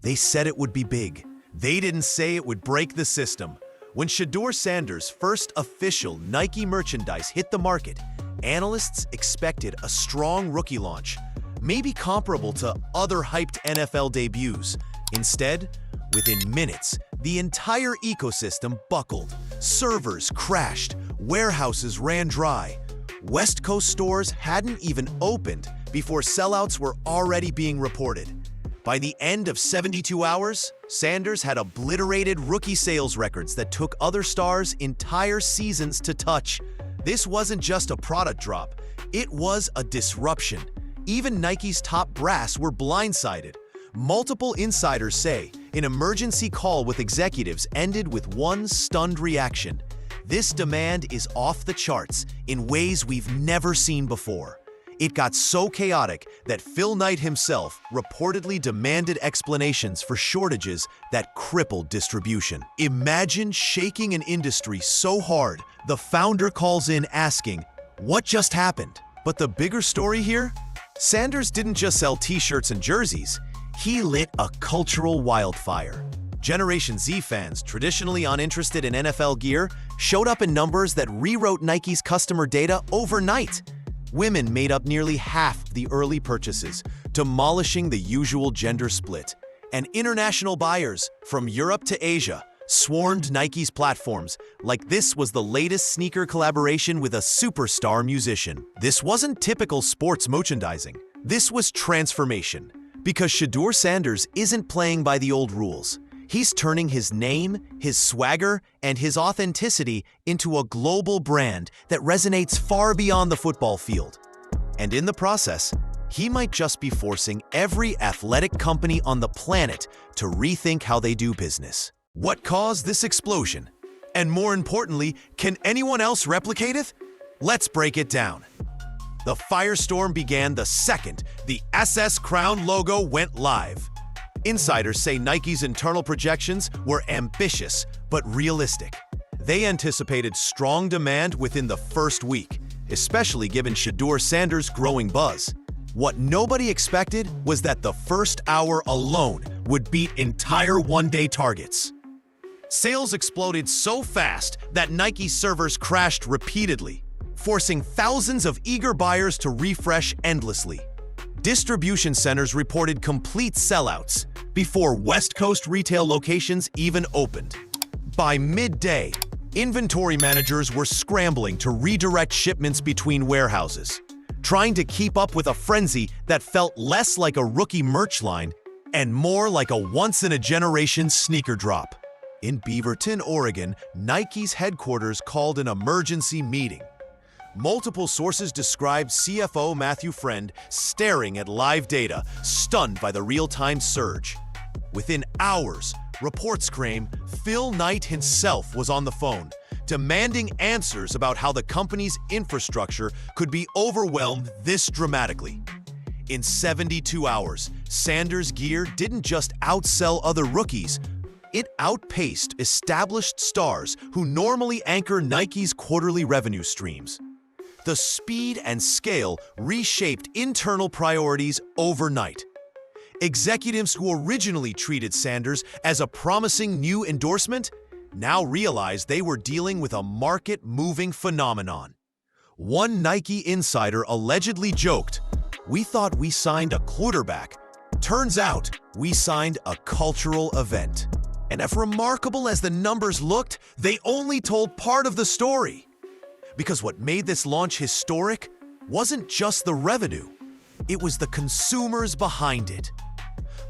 They said it would be big. They didn't say it would break the system. When Shedeur Sanders' first official Nike merchandise hit the market, analysts expected a strong rookie launch, maybe comparable to other hyped NFL debuts. Instead, within minutes, the entire ecosystem buckled. Servers crashed, warehouses ran dry. West Coast stores hadn't even opened before sellouts were already being reported. By the end of 72 hours, Sanders had obliterated rookie sales records that took other stars entire seasons to touch. This wasn't just a product drop, it was a disruption. Even Nike's top brass were blindsided. Multiple insiders say an emergency call with executives ended with one stunned reaction. This demand is off the charts in ways we've never seen before. It got so chaotic that Phil Knight himself reportedly demanded explanations for shortages that crippled distribution. Imagine shaking an industry so hard, the founder calls in asking, "What just happened?" But the bigger story here? Sanders didn't just sell t-shirts and jerseys, he lit a cultural wildfire. Generation Z fans, traditionally uninterested in NFL gear, showed up in numbers that rewrote Nike's customer data overnight. Women made up nearly half the early purchases, demolishing the usual gender split. And international buyers, from Europe to Asia, swarmed Nike's platforms like this was the latest sneaker collaboration with a superstar musician. This wasn't typical sports merchandising. This was transformation. Because Shedeur Sanders isn't playing by the old rules. He's turning his name, his swagger, and his authenticity into a global brand that resonates far beyond the football field. And in the process, he might just be forcing every athletic company on the planet to rethink how they do business. What caused this explosion? And more importantly, can anyone else replicate it? Let's break it down. The firestorm began the second the SS Crown logo went live. Insiders say Nike's internal projections were ambitious but realistic. They anticipated strong demand within the first week, especially given Shedeur Sanders' growing buzz. What nobody expected was that the first hour alone would beat entire one-day targets. Sales exploded so fast that Nike servers crashed repeatedly, forcing thousands of eager buyers to refresh endlessly. Distribution centers reported complete sellouts before West Coast retail locations even opened. By midday, inventory managers were scrambling to redirect shipments between warehouses, trying to keep up with a frenzy that felt less like a rookie merch line and more like a once-in-a-generation sneaker drop. In Beaverton, Oregon, Nike's headquarters called an emergency meeting. Multiple sources described CFO Matthew Friend staring at live data, stunned by the real-time surge. Within hours, reports claim Phil Knight himself was on the phone, demanding answers about how the company's infrastructure could be overwhelmed this dramatically. In 72 hours, Sanders' gear didn't just outsell other rookies, it outpaced established stars who normally anchor Nike's quarterly revenue streams. The speed and scale reshaped internal priorities overnight. Executives who originally treated Sanders as a promising new endorsement now realized they were dealing with a market-moving phenomenon. One Nike insider allegedly joked, "We thought we signed a quarterback. Turns out we signed a cultural event." And as remarkable as the numbers looked, they only told part of the story. Because what made this launch historic wasn't just the revenue, it was the consumers behind it.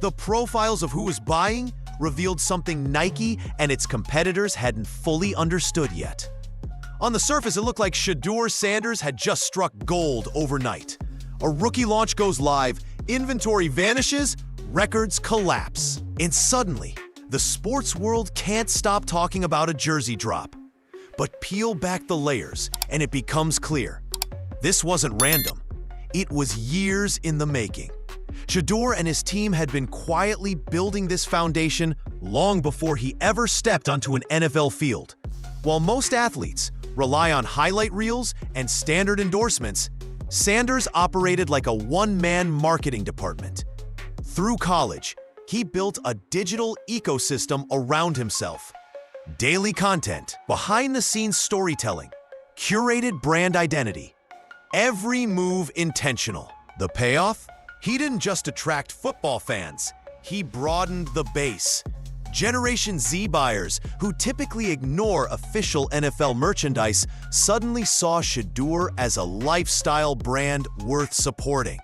The profiles of who was buying revealed something Nike and its competitors hadn't fully understood yet. On the surface, it looked like Shedeur Sanders had just struck gold overnight. A rookie launch goes live, inventory vanishes, records collapse. And suddenly, the sports world can't stop talking about a jersey drop. But peel back the layers, and it becomes clear. This wasn't random. It was years in the making. Shedeur and his team had been quietly building this foundation long before he ever stepped onto an NFL field. While most athletes rely on highlight reels and standard endorsements, Sanders operated like a one-man marketing department. Through college, he built a digital ecosystem around himself. Daily content, behind-the-scenes storytelling, curated brand identity. Every move intentional. The payoff? He didn't just attract football fans, he broadened the base. Generation Z buyers, who typically ignore official NFL merchandise, suddenly saw Shedeur as a lifestyle brand worth supporting.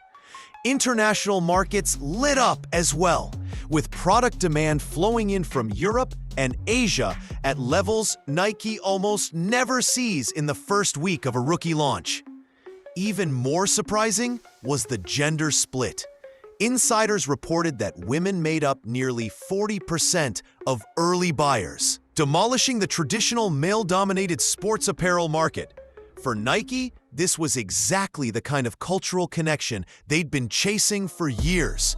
International markets lit up as well, with product demand flowing in from Europe and Asia at levels Nike almost never sees in the first week of a rookie launch. Even more surprising was the gender split. Insiders reported that women made up nearly 40% of early buyers, demolishing the traditional male-dominated sports apparel market. For Nike, this was exactly the kind of cultural connection they'd been chasing for years.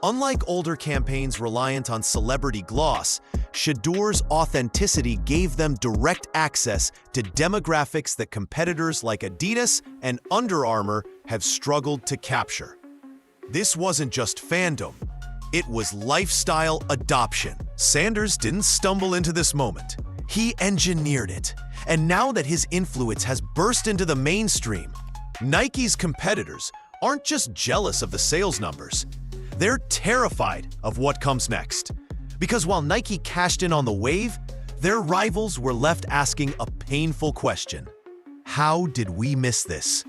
Unlike older campaigns reliant on celebrity gloss, Shedeur's authenticity gave them direct access to demographics that competitors like Adidas and Under Armour have struggled to capture. This wasn't just fandom, it was lifestyle adoption. Sanders didn't stumble into this moment. He engineered it. And now that his influence has burst into the mainstream, Nike's competitors aren't just jealous of the sales numbers. They're terrified of what comes next. Because while Nike cashed in on the wave, their rivals were left asking a painful question. How did we miss this?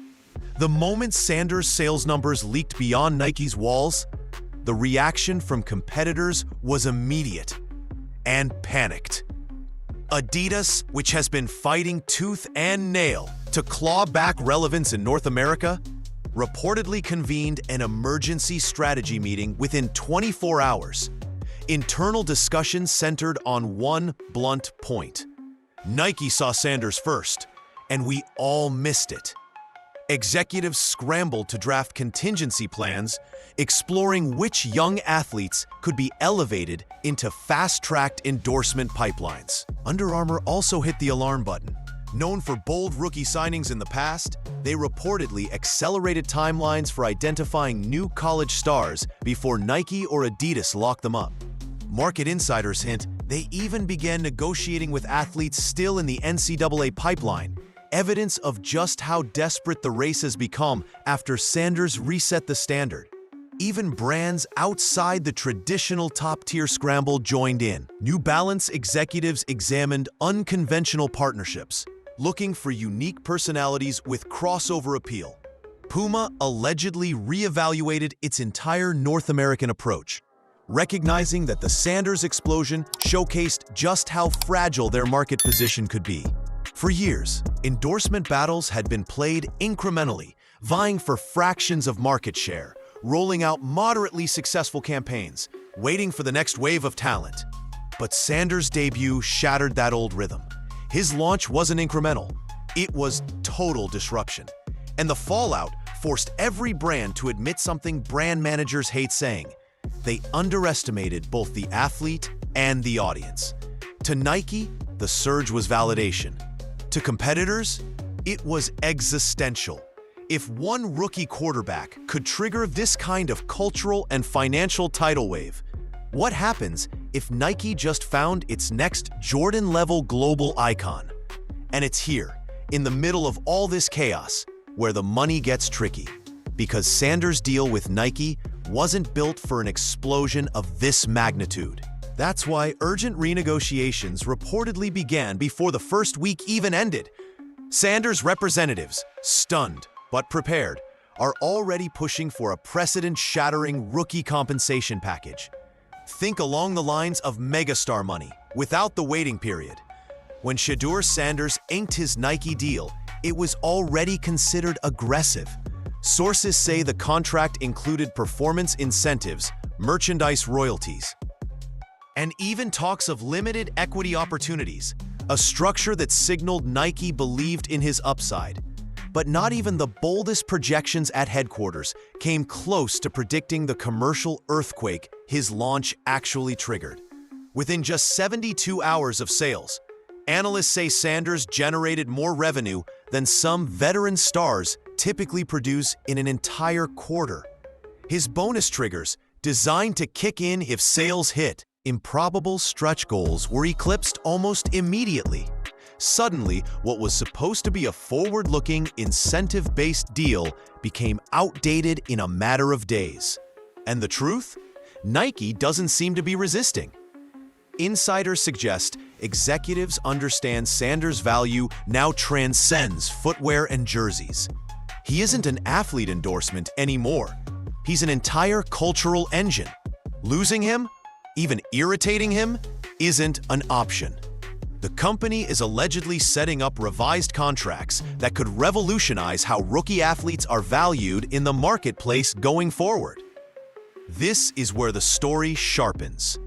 The moment Sanders' sales numbers leaked beyond Nike's walls, the reaction from competitors was immediate and panicked. Adidas, which has been fighting tooth and nail to claw back relevance in North America, reportedly convened an emergency strategy meeting within 24 hours. Internal discussions centered on one blunt point. Nike saw Sanders first, and we all missed it. Executives scrambled to draft contingency plans, exploring which young athletes could be elevated into fast-tracked endorsement pipelines. Under Armour also hit the alarm button. Known for bold rookie signings in the past, they reportedly accelerated timelines for identifying new college stars before Nike or Adidas locked them up. Market insiders hint they even began negotiating with athletes still in the NCAA pipeline, evidence of just how desperate the race has become after Sanders reset the standard. Even brands outside the traditional top-tier scramble joined in. New Balance executives examined unconventional partnerships, looking for unique personalities with crossover appeal. Puma allegedly reevaluated its entire North American approach, recognizing that the Sanders explosion showcased just how fragile their market position could be. For years, endorsement battles had been played incrementally, vying for fractions of market share, rolling out moderately successful campaigns, waiting for the next wave of talent. But Sanders' debut shattered that old rhythm. His launch wasn't incremental, it was total disruption. And the fallout forced every brand to admit something brand managers hate saying. They underestimated both the athlete and the audience. To Nike, the surge was validation. To competitors, it was existential. If one rookie quarterback could trigger this kind of cultural and financial tidal wave, what happens if Nike just found its next Jordan-level global icon? And it's here, in the middle of all this chaos, where the money gets tricky. Because Sanders' deal with Nike wasn't built for an explosion of this magnitude. That's why urgent renegotiations reportedly began before the first week even ended. Sanders' representatives, stunned but prepared, are already pushing for a precedent-shattering rookie compensation package. Think along the lines of megastar money, without the waiting period. When Shedeur Sanders inked his Nike deal, it was already considered aggressive. Sources say the contract included performance incentives, merchandise royalties, and even talks of limited equity opportunities, a structure that signaled Nike believed in his upside. But not even the boldest projections at headquarters came close to predicting the commercial earthquake his launch actually triggered. Within just 72 hours of sales, analysts say Sanders generated more revenue than some veteran stars typically produce in an entire quarter. His bonus triggers, designed to kick in if sales hit. Improbable stretch goals were eclipsed almost immediately. Suddenly, what was supposed to be a forward-looking, incentive-based deal became outdated in a matter of days. And the truth? Nike doesn't seem to be resisting. Insiders suggest executives understand Sanders' value now transcends footwear and jerseys. He isn't an athlete endorsement anymore. He's an entire cultural engine. Losing him, even irritating him, isn't an option. The company is allegedly setting up revised contracts that could revolutionize how rookie athletes are valued in the marketplace going forward. This is where the story sharpens.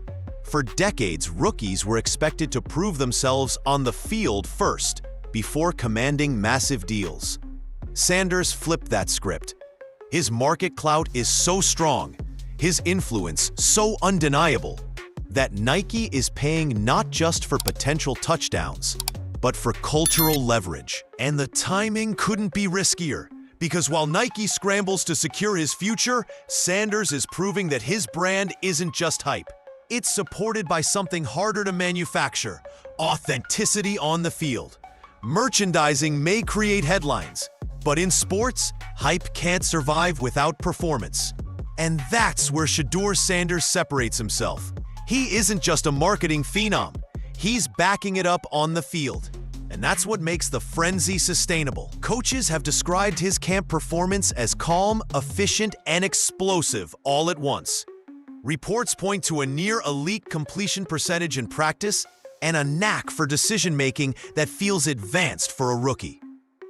For decades, rookies were expected to prove themselves on the field first, before commanding massive deals. Sanders flipped that script. His market clout is so strong, his influence so undeniable, that Nike is paying not just for potential touchdowns, but for cultural leverage. And the timing couldn't be riskier, because while Nike scrambles to secure his future, Sanders is proving that his brand isn't just hype. It's supported by something harder to manufacture: authenticity on the field. Merchandising may create headlines, but in sports, hype can't survive without performance. And that's where Shedeur Sanders separates himself. He isn't just a marketing phenom, he's backing it up on the field. And that's what makes the frenzy sustainable. Coaches have described his camp performance as calm, efficient, and explosive all at once. Reports point to a near-elite completion percentage in practice and a knack for decision-making that feels advanced for a rookie.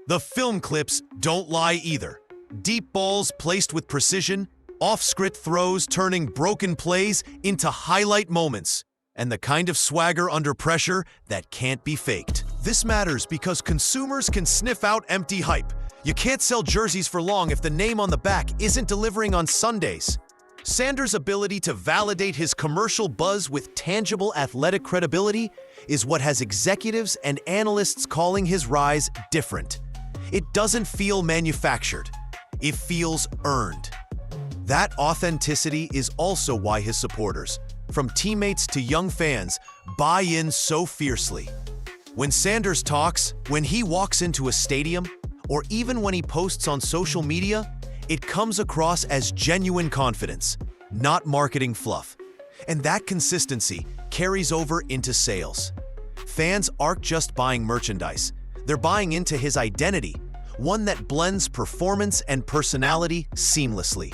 The film clips don't lie either. Deep balls placed with precision, off-script throws turning broken plays into highlight moments, and the kind of swagger under pressure that can't be faked. This matters because consumers can sniff out empty hype. You can't sell jerseys for long if the name on the back isn't delivering on Sundays. Sanders' ability to validate his commercial buzz with tangible athletic credibility is what has executives and analysts calling his rise different. It doesn't feel manufactured. It feels earned. That authenticity is also why his supporters, from teammates to young fans, buy in so fiercely. When Sanders talks, when he walks into a stadium, or even when he posts on social media, it comes across as genuine confidence, not marketing fluff. And that consistency carries over into sales. Fans aren't just buying merchandise, they're buying into his identity, one that blends performance and personality seamlessly.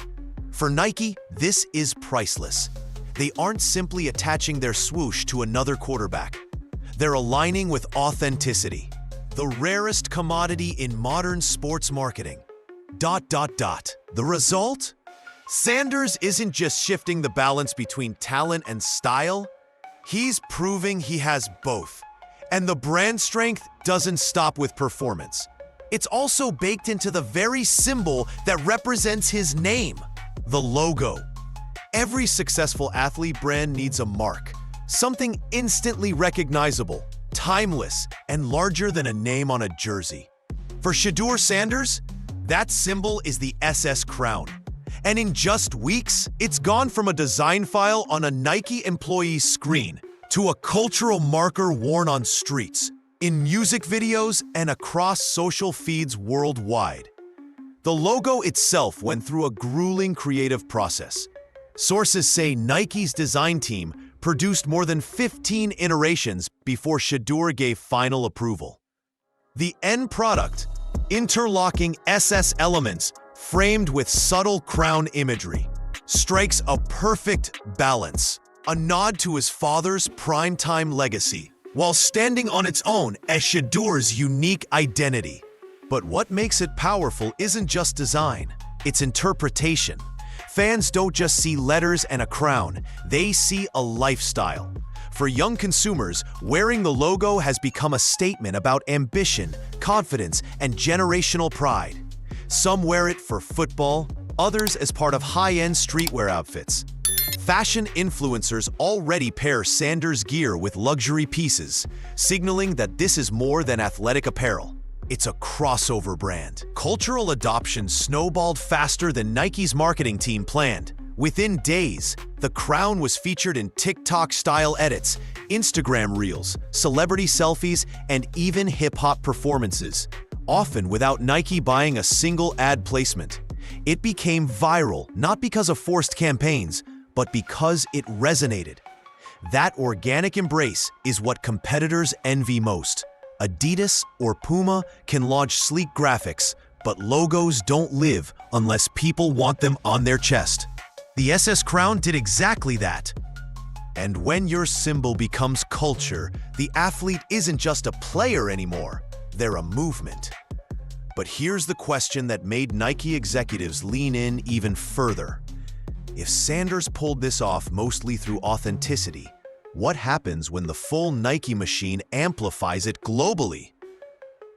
For Nike, this is priceless. They aren't simply attaching their swoosh to another quarterback. They're aligning with authenticity, the rarest commodity in modern sports marketing. ... The result? Sanders isn't just shifting the balance between talent and style, he's proving he has both. And the brand strength doesn't stop with performance. It's also baked into the very symbol that represents his name. The logo. Every successful athlete brand needs a mark, something instantly recognizable, timeless, and larger than a name on a jersey. For Shedeur Sanders, that symbol is the SS crown. And in just weeks, it's gone from a design file on a Nike employee's screen to a cultural marker worn on streets, in music videos, and across social feeds worldwide. The logo itself went through a grueling creative process. Sources say Nike's design team produced more than 15 iterations before Shedeur gave final approval. The end product, interlocking SS elements framed with subtle crown imagery, strikes a perfect balance, a nod to his father's primetime legacy, while standing on its own as Shedeur's unique identity. But what makes it powerful isn't just design, it's interpretation. Fans don't just see letters and a crown, they see a lifestyle. For young consumers, wearing the logo has become a statement about ambition, confidence, and generational pride. Some wear it for football, others as part of high-end streetwear outfits. Fashion influencers already pair Sanders' gear with luxury pieces, signaling that this is more than athletic apparel. It's a crossover brand. Cultural adoption snowballed faster than Nike's marketing team planned. Within days, the crown was featured in TikTok-style edits, Instagram reels, celebrity selfies, and even hip-hop performances, often without Nike buying a single ad placement. It became viral not because of forced campaigns, but because it resonated. That organic embrace is what competitors envy most. Adidas or Puma can launch sleek graphics, but logos don't live unless people want them on their chest. The SS Crown did exactly that. And when your symbol becomes culture, the athlete isn't just a player anymore, they're a movement. But here's the question that made Nike executives lean in even further. If Sanders pulled this off mostly through authenticity, what happens when the full Nike machine amplifies it globally?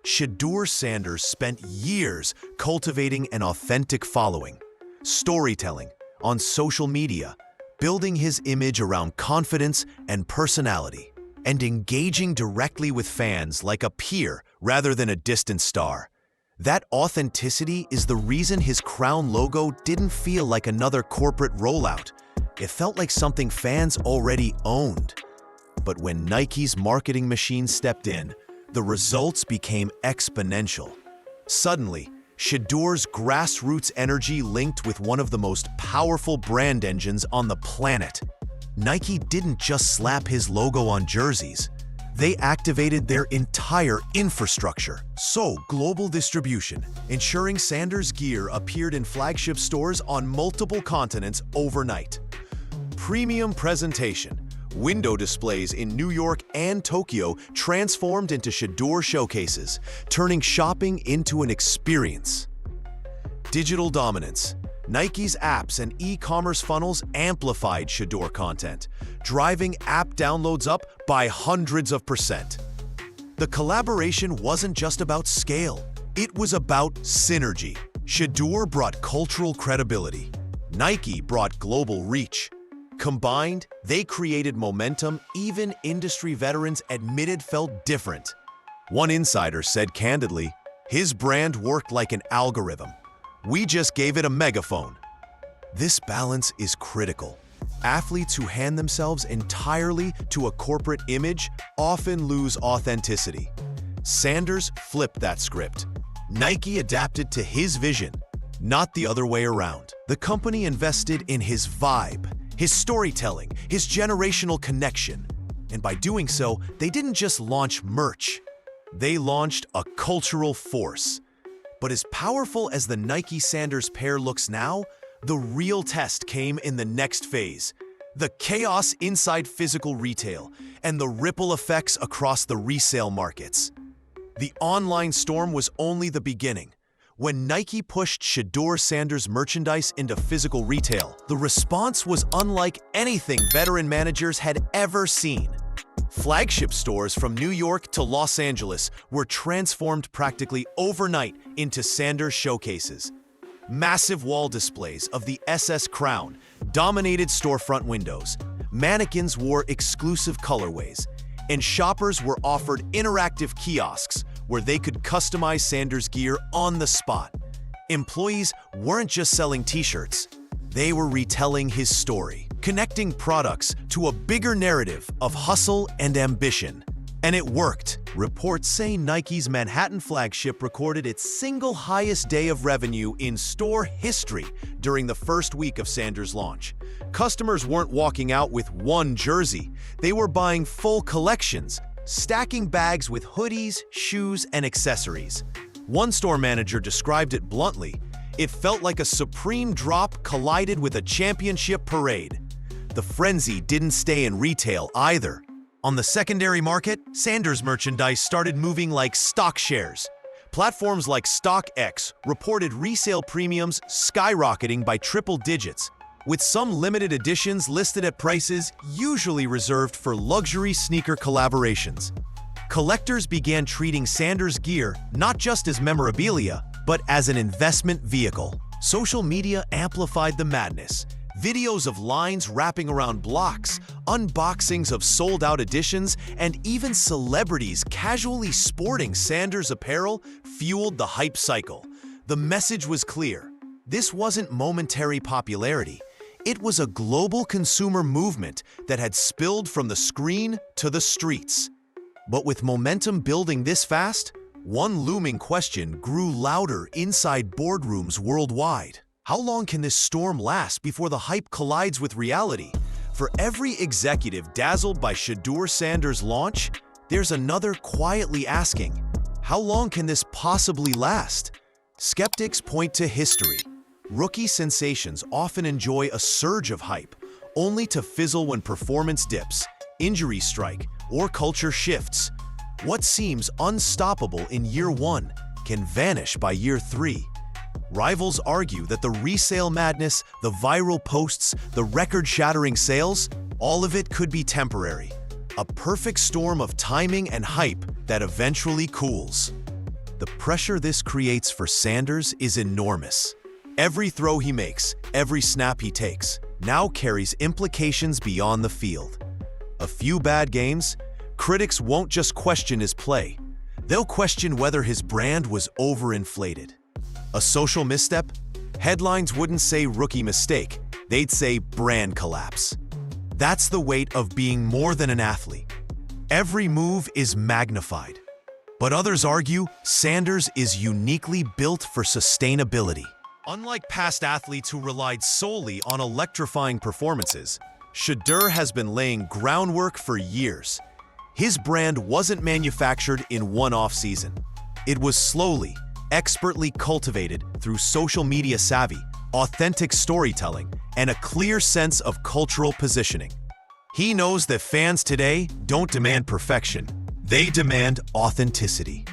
Shedeur Sanders spent years cultivating an authentic following, storytelling, on social media, building his image around confidence and personality, and engaging directly with fans like a peer rather than a distant star. That authenticity is the reason his crown logo didn't feel like another corporate rollout. It felt like something fans already owned. But when Nike's marketing machine stepped in, the results became exponential. Suddenly, Shedeur's grassroots energy linked with one of the most powerful brand engines on the planet. Nike didn't just slap his logo on jerseys. They activated their entire infrastructure. So, global distribution, ensuring Sanders gear appeared in flagship stores on multiple continents overnight. Premium presentation. Window displays in New York and Tokyo transformed into Shedeur showcases, turning shopping into an experience. Digital dominance. Nike's apps and e-commerce funnels amplified Shedeur content, driving app downloads up by hundreds of %. The collaboration wasn't just about scale, it was about synergy. Shedeur brought cultural credibility. Nike brought global reach. Combined, they created momentum even industry veterans admitted felt different. One insider said candidly, his brand worked like an algorithm. We just gave it a megaphone. This balance is critical. Athletes who hand themselves entirely to a corporate image often lose authenticity. Sanders flipped that script. Nike adapted to his vision, not the other way around. The company invested in his vibe, his storytelling, his generational connection. And by doing so, they didn't just launch merch. They launched a cultural force. But as powerful as the Nike-Sanders pair looks now, the real test came in the next phase. The chaos inside physical retail and the ripple effects across the resale markets. The online storm was only the beginning. When Nike pushed Shedeur Sanders merchandise into physical retail, the response was unlike anything veteran managers had ever seen. Flagship stores from New York to Los Angeles were transformed practically overnight into Sanders showcases. Massive wall displays of the SS Crown dominated storefront windows. Mannequins wore exclusive colorways, and shoppers were offered interactive kiosks where they could customize Sanders gear on the spot. Employees weren't just selling t-shirts, they were retelling his story, connecting products to a bigger narrative of hustle and ambition. And it worked. Reports say Nike's Manhattan flagship recorded its single highest day of revenue in store history during the first week of Sanders' launch. Customers weren't walking out with one jersey, they were buying full collections, stacking bags with hoodies, shoes, and accessories. One store manager described it bluntly. It felt like a supreme drop collided with a championship parade. The frenzy didn't stay in retail either. On the secondary market, Sanders merchandise started moving like stock shares. Platforms like StockX reported resale premiums skyrocketing by triple digits, with some limited editions listed at prices usually reserved for luxury sneaker collaborations. Collectors began treating Sanders gear not just as memorabilia, but as an investment vehicle. Social media amplified the madness. Videos of lines wrapping around blocks, unboxings of sold-out editions, and even celebrities casually sporting Sanders apparel fueled the hype cycle. The message was clear. This wasn't momentary popularity. It was a global consumer movement that had spilled from the screen to the streets. But with momentum building this fast, one looming question grew louder inside boardrooms worldwide. How long can this storm last before the hype collides with reality? For every executive dazzled by Shedeur Sanders' launch, there's another quietly asking, how long can this possibly last? Skeptics point to history. Rookie sensations often enjoy a surge of hype, only to fizzle when performance dips, injuries strike, or culture shifts. What seems unstoppable in year one can vanish by year three. Rivals argue that the resale madness, the viral posts, the record-shattering sales, all of it could be temporary. A perfect storm of timing and hype that eventually cools. The pressure this creates for Sanders is enormous. Every throw he makes, every snap he takes, now carries implications beyond the field. A few bad games, critics won't just question his play. They'll question whether his brand was overinflated. A social misstep? Headlines wouldn't say rookie mistake, they'd say brand collapse. That's the weight of being more than an athlete. Every move is magnified. But others argue Sanders is uniquely built for sustainability. Unlike past athletes who relied solely on electrifying performances, Shedeur has been laying groundwork for years. His brand wasn't manufactured in one off-season. It was slowly, expertly cultivated through social media savvy, authentic storytelling, and a clear sense of cultural positioning. He knows that fans today don't demand perfection. They demand authenticity.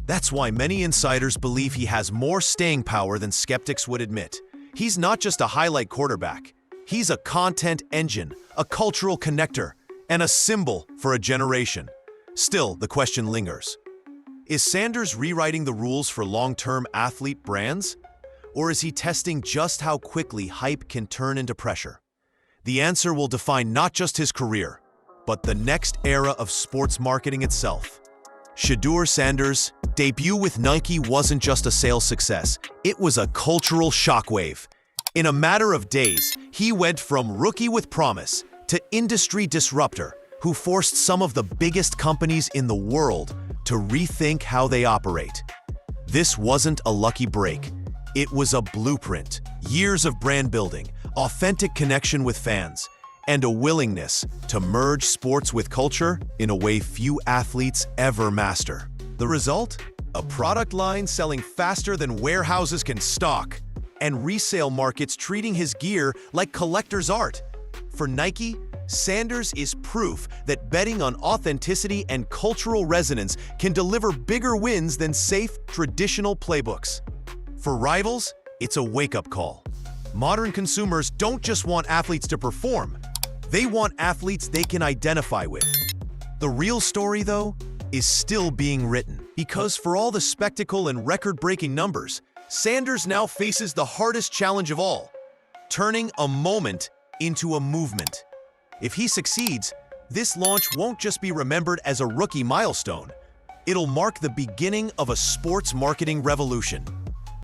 That's why many insiders believe he has more staying power than skeptics would admit. He's not just a highlight quarterback. He's a content engine, a cultural connector, and a symbol for a generation. Still, the question lingers. Is Sanders rewriting the rules for long-term athlete brands? Or is he testing just how quickly hype can turn into pressure? The answer will define not just his career, but the next era of sports marketing itself. Shedeur Sanders' debut with Nike wasn't just a sales success, it was a cultural shockwave. In a matter of days, he went from rookie with promise to industry disruptor who forced some of the biggest companies in the world to rethink how they operate. This wasn't a lucky break. It was a blueprint, years of brand building, authentic connection with fans, and a willingness to merge sports with culture in a way few athletes ever master. The result? A product line selling faster than warehouses can stock, and resale markets treating his gear like collector's art. For Nike, Sanders is proof that betting on authenticity and cultural resonance can deliver bigger wins than safe, traditional playbooks. For rivals, it's a wake-up call. Modern consumers don't just want athletes to perform, they want athletes they can identify with. The real story, though, is still being written. Because for all the spectacle and record-breaking numbers, Sanders now faces the hardest challenge of all, turning a moment into a movement. If he succeeds, this launch won't just be remembered as a rookie milestone. It'll mark the beginning of a sports marketing revolution.